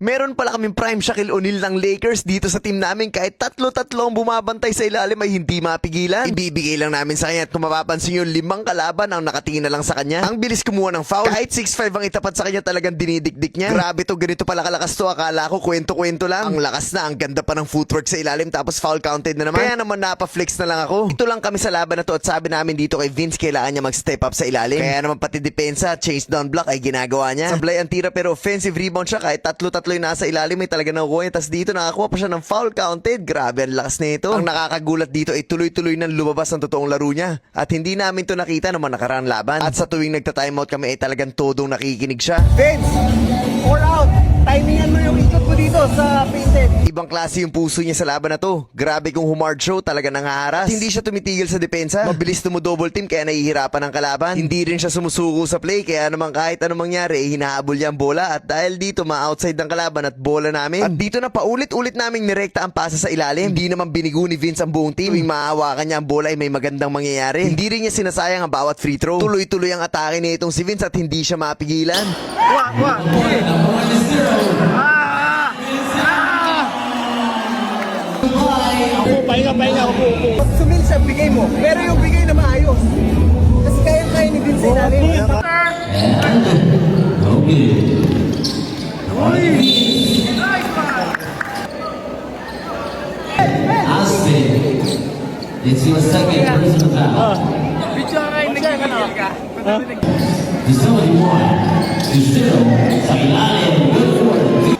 Meron pala kaming prime Shaquille O'Neal ng Lakers dito sa team namin, kahit tatlo-tatlo ang bumabantay sa ilalim ay hindi mapigilan. Ibibigay lang namin sa kanya at kung mapapansin nyo, 5 kalaban ang nakatingin na lang sa kanya. Ang bilis kumuha ng foul. Kahit 6'5 ang itapat sa kanya, talagang dinidikdik niya. Grabe to, ganito pala kalakas to. Akala ko kwento-kwento lang. Ang lakas na, ang ganda pa ng footwork sa ilalim, tapos foul counted na naman. Kaya naman napaflex na lang ako. Ito lang kami sa laban na to at sabi namin dito kay Vince, kailangan niya mag-step up sa ilalim. Kaya naman pati depensa, chase down block ay ginagawa niya. Sablay ang tira pero offensive rebound siya, kahit tatlo-tatlo yung nasa ilalim ay talaga nakukuha niya. Tapos dito nakakuha pa siya ng foul counted. Grabe ang lakas nito. Ang nakakagulat dito ay tuloy-tuloy nang lumabas ang totoong laro niya. At hindi namin to nakita naman nakaraang laban. At sa tuwing nagta-timeout kami ay talagang todong nakikinig siya. Vince, all out. Timingan mo yung ikot mo dito sa painted. Ibang klase yung puso niya sa laban na to. Grabe kung humard show, talaga nangaharas. At hindi siya tumitigil sa depensa. Mabilis tumo-double team kaya nahihirapan ang kalaban. Hindi rin siya sumusuko sa play kaya naman kahit anong mangyari, hinahabol niya ang bola. At dahil dito ma-outside ng kalaban at bola namin. At dito na paulit-ulit naming nirekta ang pasa sa ilalim. Hindi naman binigo ni Vince ang buong team. Tuwing maahawakan niya ang bola ay may magandang mangyayari. Hindi rin niya sinasayang ang bawat free throw. Tuloy-tuloy ang atake nitong si Vince at hindi siya mapigilan. Pahinga, upo. Sumil siya, bigay mo. Pero yung bigay na maayos. Kasi kaya ni Vince ilalim. Austin, it's your second personal foul. There's so many more. You still sa ilalim. Good forward.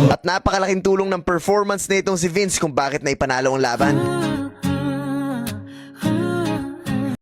At napakalaking tulong ng performance na itong si Vince kung bakit naipanalo ang laban.